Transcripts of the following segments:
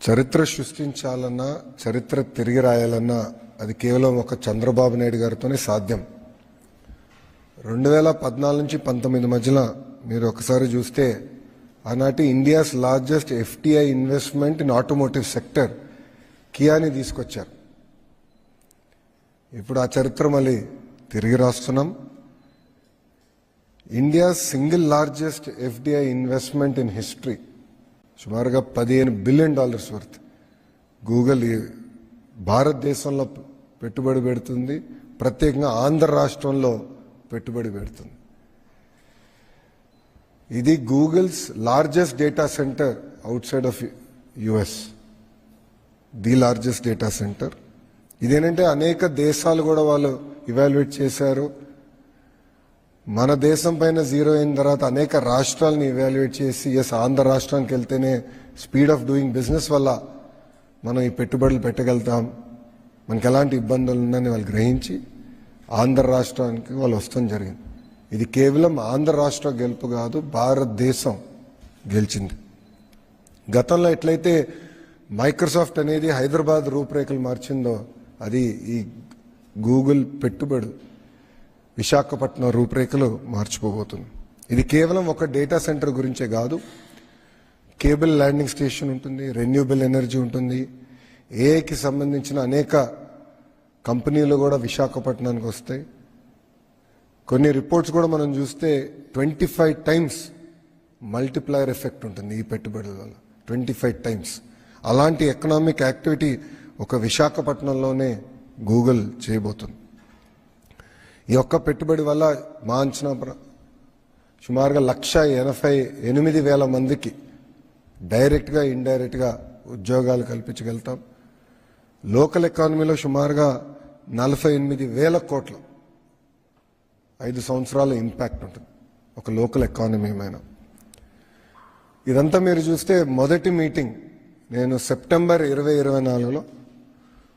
చరిత్ర సృష్టించాలన్నా చరిత్ర తిరిగి రాయాలన్నా అది కేవలం ఒక చంద్రబాబు నాయుడు గారితోనే సాధ్యం. 2014 నుంచి 19 మధ్యలో మీరు ఒకసారి చూస్తే ఆనాటి India's largest FDI investment in automotive sector కియాని తీసుకొచ్చారు. ఇప్పుడు ఆ చరిత్ర మళ్ళీ తిరిగి రాస్తున్నాం. India single largest FDI investment in history సుమారుగా $15 బిలియన్ వర్త్ గూగుల్ భారతదేశంలో పెట్టుబడి పెడుతుంది, ప్రత్యేకంగా ఆంధ్ర రాష్ట్రంలో పెట్టుబడి పెడుతుంది. ఇది Google's largest data centre out side of US, the largest data centre. ఇదేంటంటే అనేక దేశాలు కూడా వాళ్ళు ఇవాల్యుయేట్ చేశారు. మన దేశం పైన జీరో అయిన తర్వాత అనేక రాష్ట్రాలను ఇవాల్యుయేట్ చేసి ఆంధ్ర రాష్ట్రానికి వెళ్తేనే స్పీడ్ ఆఫ్ డూయింగ్ బిజినెస్ వల్ల మనం ఈ పెట్టుబడులు పెట్టగలుగుతాం, మనకి ఎలాంటి ఇబ్బందులు ఉన్నాయని వాళ్ళు గ్రహించి ఆంధ్ర రాష్ట్రానికి వాళ్ళు వస్తాం జరిగింది. ఇది కేవలం ఆంధ్ర రాష్ట్ర గెలుపు కాదు, భారతదేశం గెలిచింది. గతంలో ఎట్లయితే మైక్రోసాఫ్ట్ అనేది హైదరాబాద్ రూపురేఖలు మార్చిందో అది ఈ గూగుల్ పెట్టుబడి విశాఖపట్నం రూపురేఖలు మార్చిపోబోతుంది. ఇది కేవలం ఒక డేటా సెంటర్ గురించే కాదు, కేబుల్ ల్యాండింగ్ స్టేషన్ ఉంటుంది, రెన్యూబుల్ ఎనర్జీ ఉంటుంది, ఏఐకి సంబంధించిన అనేక కంపెనీలు కూడా విశాఖపట్నానికి వస్తాయి. కొన్ని రిపోర్ట్స్ కూడా మనం చూస్తే 25 టైమ్స్ మల్టిప్లయర్ ఎఫెక్ట్ ఉంటుంది ఈ పెట్టుబడుల వల్ల, 25 టైమ్స్. అలాంటి ఎకనామిక్ యాక్టివిటీ ఒక విశాఖపట్నంలోనే గూగుల్ చేయబోతుంది. ఈ ఒక్క పెట్టుబడి వల్ల మా అంచనా సుమారుగా 1,88,000 మందికి డైరెక్ట్గా ఇండైరెక్ట్గా ఉద్యోగాలు కల్పించగలుగుతాం. లోకల్ ఎకానమీలో సుమారుగా 48,000 కోట్ల 5 సంవత్సరాల ఇంపాక్ట్ ఉంటుంది ఒక లోకల్ ఎకానమీ మీద. ఇదంతా మీరు చూస్తే మొదటి మీటింగ్ నేను సెప్టెంబర్ 2024లో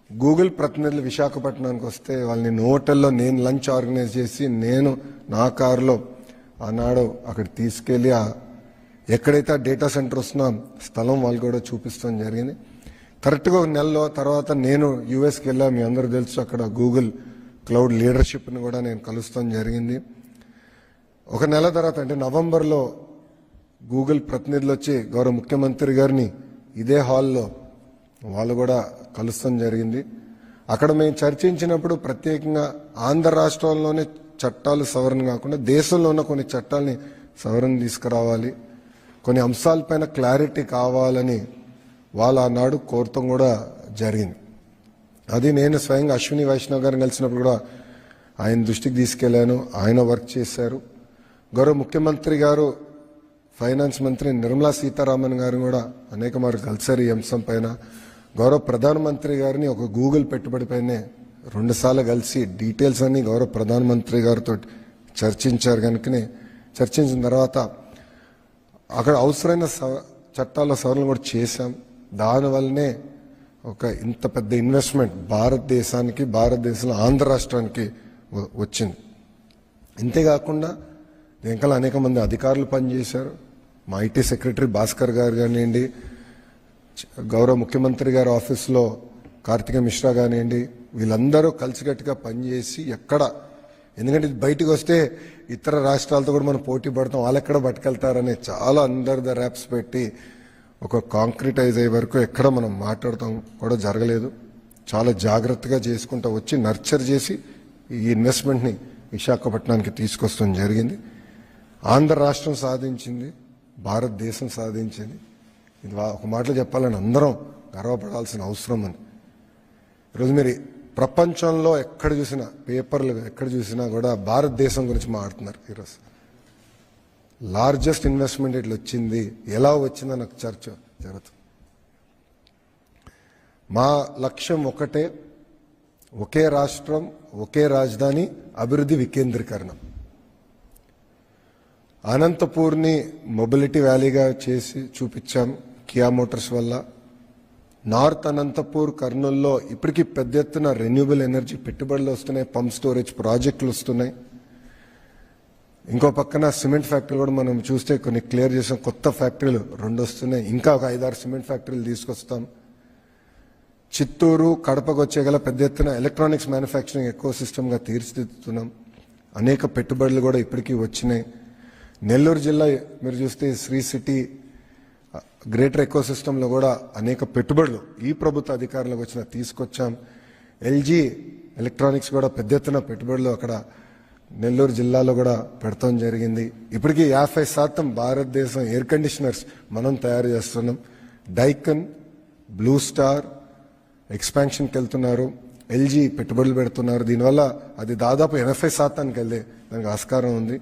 గూగుల్ ప్రతినిధులు విశాఖపట్నానికి వస్తే వాళ్ళని హోటల్లో నేను లంచ్ ఆర్గనైజ్ చేసి నేను నా కారులో ఆనాడు అక్కడ తీసుకెళ్ళి ఎక్కడైతే ఆ డేటా సెంటర్ వస్తున్నా స్థలం వాళ్ళు కూడా చూపిస్తాం జరిగింది. కరెక్ట్గా 1 నెలలో తర్వాత నేను యూఎస్కి వెళ్ళా, మీ అందరూ తెలుసు, అక్కడ గూగుల్ క్లౌడ్ లీడర్షిప్ని కూడా నేను కలుస్తాం జరిగింది. 1 నెల తర్వాత అంటే నవంబర్లో గూగుల్ ప్రతినిధులు వచ్చి గౌరవ ముఖ్యమంత్రి గారిని ఇదే హాల్లో వాళ్ళు కూడా కలుస్తాం జరిగింది. అక్కడ మేము చర్చించినప్పుడు ప్రత్యేకంగా ఆంధ్ర రాష్ట్రంలోనే చట్టాలు సవరణ కాకుండా దేశంలో ఉన్న కొన్ని చట్టాలని సవరణ తీసుకురావాలి, కొన్ని అంశాలపైన క్లారిటీ కావాలని వాళ్ళు ఆనాడు కోరటం కూడా జరిగింది. అది నేను స్వయంగా అశ్విని వైష్ణవ్ గారిని కలిసినప్పుడు కూడా ఆయన దృష్టికి తీసుకెళ్లాను, ఆయన వర్క్ చేశారు. గౌరవ ముఖ్యమంత్రి గారు ఫైనాన్స్ మంత్రి నిర్మలా సీతారామన్ గారు కూడా అనేక మార్లు కలిసారు ఈ అంశం పైన. గౌరవ ప్రధానమంత్రి గారిని ఒక గూగుల్ పెట్టుబడిపైనే 2 సార్లు కలిసి డీటెయిల్స్ అన్ని గౌరవ ప్రధానమంత్రి గారితో చర్చించారు. కనుకనే చర్చించిన తర్వాత అక్కడ అవసరమైన చట్టాల సవరణలు కూడా చేశాం. దానివల్లనే ఒక ఇంత పెద్ద ఇన్వెస్ట్మెంట్ భారతదేశానికి, భారతదేశంలో ఆంధ్ర రాష్ట్రానికి వచ్చింది. ఇంతేకాకుండా వెంకల అనేక మంది అధికారులు పనిచేశారు. మా ఐటీ సెక్రటరీ భాస్కర్ గారు కానివ్వండి, గౌరవ ముఖ్యమంత్రి గారి ఆఫీస్లో కార్తిక మిశ్రా కానివ్వండి, వీళ్ళందరూ కలిసికట్టుగా పనిచేసి ఎందుకంటే ఇది బయటకు వస్తే ఇతర రాష్ట్రాలతో కూడా మనం పోటీ పడతాం, వాళ్ళు ఎక్కడ పట్టుకెళ్తారని చాలా అండర్ ద ర్యాప్స్ పెట్టి ఒక కాంక్రిటైజ్ అయ్యే వరకు ఎక్కడ మనం మాట్లాడతాం కూడా జరగలేదు. చాలా జాగ్రత్తగా చేసుకుంటూ వచ్చి నర్చర్ చేసి ఈ ఇన్వెస్ట్మెంట్ని విశాఖపట్నానికి తీసుకొస్తాం జరిగింది. ఆంధ్ర రాష్ట్రం సాధించింది, భారతదేశం సాధించింది. ఇది ఒక మాటలో చెప్పాలని అందరం గర్వపడాల్సిన అవసరం అని. ఈరోజు మీరు ప్రపంచంలో ఎక్కడ చూసినా పేపర్లు ఎక్కడ చూసినా కూడా భారతదేశం గురించి మాట్లాడుతున్నారు. ఈరోజు లార్జెస్ట్ ఇన్వెస్ట్మెంట్ ఇట్లా వచ్చింది, ఎలా వచ్చిందని నాకు చర్చ జరుగుతుంది. మా లక్ష్యం ఒకటే, ఒకే రాష్ట్రం, ఒకే రాజధాని, అభివృద్ధి వికేంద్రీకరణ. అనంతపూర్ని మొబిలిటీ వ్యాలీగా చేసి చూపించాం కియా మోటార్స్ వల్ల. నార్త్ అనంతపూర్, కర్నూల్లో ఇప్పటికీ పెద్ద ఎత్తున రెన్యూబుల్ ఎనర్జీ పెట్టుబడులు వస్తున్నాయి, పంప్ స్టోరేజ్ ప్రాజెక్టులు వస్తున్నాయి. ఇంకో పక్కన సిమెంట్ ఫ్యాక్టరీలు కూడా మనం చూస్తే కొన్ని క్లియర్ చేసాం, కొత్త ఫ్యాక్టరీలు 2 వస్తున్నాయి, ఇంకా ఒక 5-6 సిమెంట్ ఫ్యాక్టరీలు తీసుకొస్తాం. చిత్తూరు కడపకు వచ్చేగల పెద్ద ఎత్తున ఎలక్ట్రానిక్స్ మ్యానుఫ్యాక్చరింగ్ ఎకో సిస్టమ్గా తీర్చిదిద్దుతున్నాం. అనేక పెట్టుబడులు కూడా ఇప్పటికీ వచ్చినాయి. నెల్లూరు జిల్లా మీరు చూస్తే శ్రీ సిటీ గ్రేటర్ ఎకో సిస్టంలో కూడా అనేక పెట్టుబడులు ఈ ప్రభుత్వ అధికారంలోకి వచ్చిన తీసుకొచ్చాం. ఎల్జీ ఎలక్ట్రానిక్స్ కూడా పెద్ద ఎత్తున పెట్టుబడులు అక్కడ నెల్లూరు జిల్లాలో కూడా పెడతాం జరిగింది. ఇప్పటికీ 50% భారతదేశం ఎయిర్ కండిషనర్స్ మనం తయారు చేస్తున్నాం. డైకన్, బ్లూ స్టార్ ఎక్స్పాన్షన్కి వెళ్తున్నారు, ఎల్జీ పెట్టుబడులు పెడుతున్నారు. దీనివల్ల అది దాదాపు 80%కి వెళ్ళే దానికి ఆస్కారం ఉంది.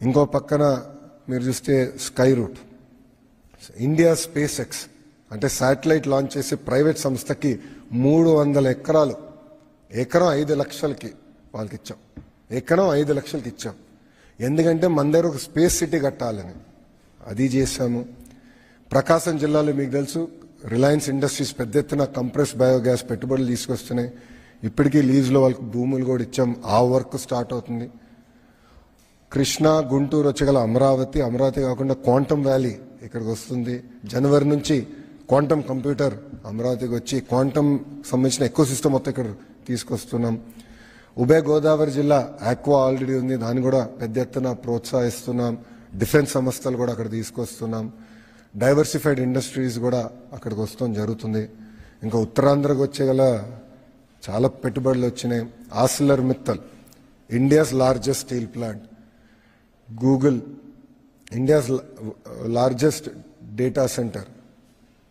ఇంకో పక్కన మీరు చూస్తే Skyroot, India SpaceX అంటే శాటిలైట్ లాంచ్ చేసి ప్రైవేట్ సంస్థకి 300 ఎకరాలు, ఎకరం 5 లక్షలకి వాళ్ళకి ఇచ్చాం. ఎకరం 5 లక్షలకి ఇచ్చాం. ఎందుకంటే మన దగ్గర ఒక స్పేస్ సిటీ కట్టాలని అది చేశాము. ప్రకాశం జిల్లాలో మీకు తెలుసు రిలయన్స్ ఇండస్ట్రీస్ పెద్ద ఎత్తున కంప్రెస్ బయోగ్యాస్ పెట్టుబడులు తీసుకొస్తున్నాయి. ఇప్పటికీ లీజులో వాళ్ళకి భూములు కూడా ఇచ్చాం. ఆ వర్క్ స్టార్ట్ అవుతుంది. కృష్ణా, గుంటూరు వచ్చగల అమరావతి కాకుండా క్వాంటమ్ వ్యాలీ ఇక్కడికి వస్తుంది. జనవరి నుంచి క్వాంటమ్ కంప్యూటర్ అమరావతికి వచ్చి క్వాంటమ్ సంబంధించిన ఎకో సిస్టమ్ మొత్తం ఇక్కడ తీసుకొస్తున్నాం. ఉభయ గోదావరి జిల్లా ఆక్వా ఆల్రెడీ ఉంది, దాన్ని కూడా పెద్ద ఎత్తున ప్రోత్సహిస్తున్నాం. డిఫెన్స్ సంస్థలు కూడా అక్కడ తీసుకొస్తున్నాం. డైవర్సిఫైడ్ ఇండస్ట్రీస్ కూడా అక్కడికి వస్తాం జరుగుతుంది. ఇంకా ఉత్తరాంధ్రకు వచ్చేగల చాలా పెట్టుబడులు వచ్చినాయి. Arcelor Mittal, India's largest steel plant. Google, India's largest data centre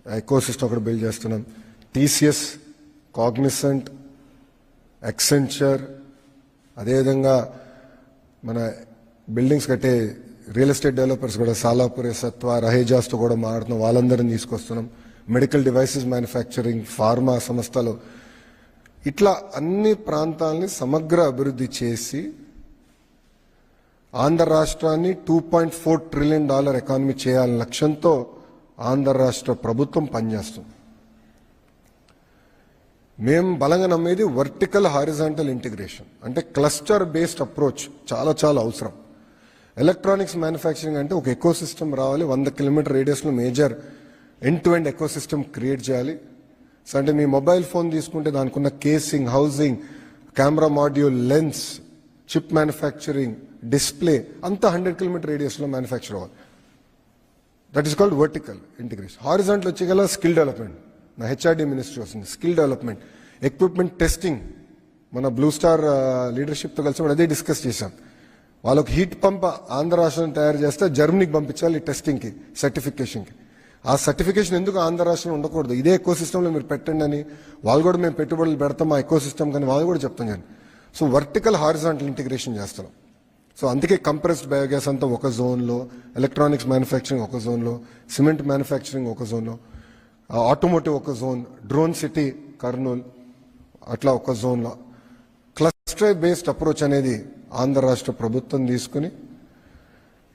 eco system అక్కడ బిల్డ్ చేస్తున్నాం. టీసీఎస్, కాగ్నిసెంట్, ఎక్సెంచర్, అదేవిధంగా మన బిల్డింగ్స్ కట్టే రియల్ ఎస్టేట్ డెవలపర్స్ కూడా సాలాపూర్, సత్వ, రహేజాస్తో కూడా మాట్లాడుతున్నాం. వాళ్ళందరినీ తీసుకొస్తున్నాం. మెడికల్ డివైసెస్ మ్యానుఫ్యాక్చరింగ్, ఫార్మా సంస్థలు, ఇట్లా అన్ని ప్రాంతాలని సమగ్ర అభివృద్ధి చేసి ఆంధ్ర రాష్ట్రాన్ని $2.4 ట్రిలియన్ ఎకానమీ చేయాలనే లక్ష్యంతో ఆంధ్ర రాష్ట్ర ప్రభుత్వం పనిచేస్తుంది. మేము బలంగా నమ్మేది వర్టికల్ హారిజాంటల్ ఇంటిగ్రేషన్, అంటే క్లస్టర్ బేస్డ్ అప్రోచ్ చాలా చాలా అవసరం. ఎలక్ట్రానిక్స్ మ్యానుఫ్యాక్చరింగ్ అంటే ఒక ఎకో సిస్టమ్ రావాలి. 100 కిలోమీటర్ రేడియస్లో major end to end ecosystem create చేయాలి. సో అంటే మీ మొబైల్ ఫోన్ తీసుకుంటే దానికి ఉన్న casing, housing, camera module, lens, chip manufacturing, display అంతా 100 కిలోమీటర్ రేడియస్లో మ్యానుఫ్యాక్చర్ అవ్వాలి. That is called vertical integration. Horizontal వచ్చేగల స్కిల్ డెవలప్మెంట్, నా హెచ్ఆర్డీ మినిస్ట్రీ వస్తుంది. స్కిల్ డెవలప్మెంట్, ఎక్విప్మెంట్ టెస్టింగ్, మన బ్లూ స్టార్ లీడర్షిప్తో కలిసి అదే డిస్కస్ చేశాం. వాళ్ళకి హీట్ పంప్ ఆంధ్ర రాష్ట్రం తయారు చేస్తే జర్మనీకి పంపించాలి టెస్టింగ్కి, సర్టిఫికేషన్కి. ఆ సర్టిఫికేషన్ ఎందుకు ఆంధ్ర రాష్ట్రంలో ఉండకూడదు, ఇదే ఎకో సిస్టంలో మీరు పెట్టండి అని వాళ్ళు కూడా మేము పెట్టుబడులు పెడతాం ఆ ఎకో సిస్టమ్ కానీ వాళ్ళు కూడా చెప్తాం కానీ. సో వర్టికల్ హారిజాంటల్ ఇంటిగ్రేషన్ చేస్తున్నాం. సో అందుకే కంప్రెస్డ్ బయోగ్యాస్ అంతా ఒక జోన్లో, ఎలక్ట్రానిక్స్ మ్యానుఫ్యాక్చరింగ్ ఒక జోన్లో, సిమెంట్ మ్యానుఫ్యాక్చరింగ్ ఒక జోన్లో, ఆటోమోటివ్ ఒక జోన్, డ్రోన్ సిటీ కర్నూలు అట్లా ఒక జోన్లో. క్లస్టర్ బేస్డ్ అప్రోచ్ అనేది ఆంధ్ర రాష్ట్ర ప్రభుత్వం తీసుకుని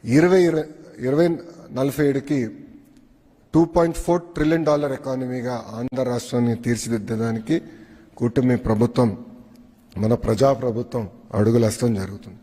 2047కి $2.4 ట్రిలియన్ ఎకానమీగా ఆంధ్ర రాష్ట్రాన్ని తీర్చిదిద్దడానికి కూటమి ప్రభుత్వం, మన ప్రజాప్రభుత్వం అడుగులేస్తాం జరుగుతుంది.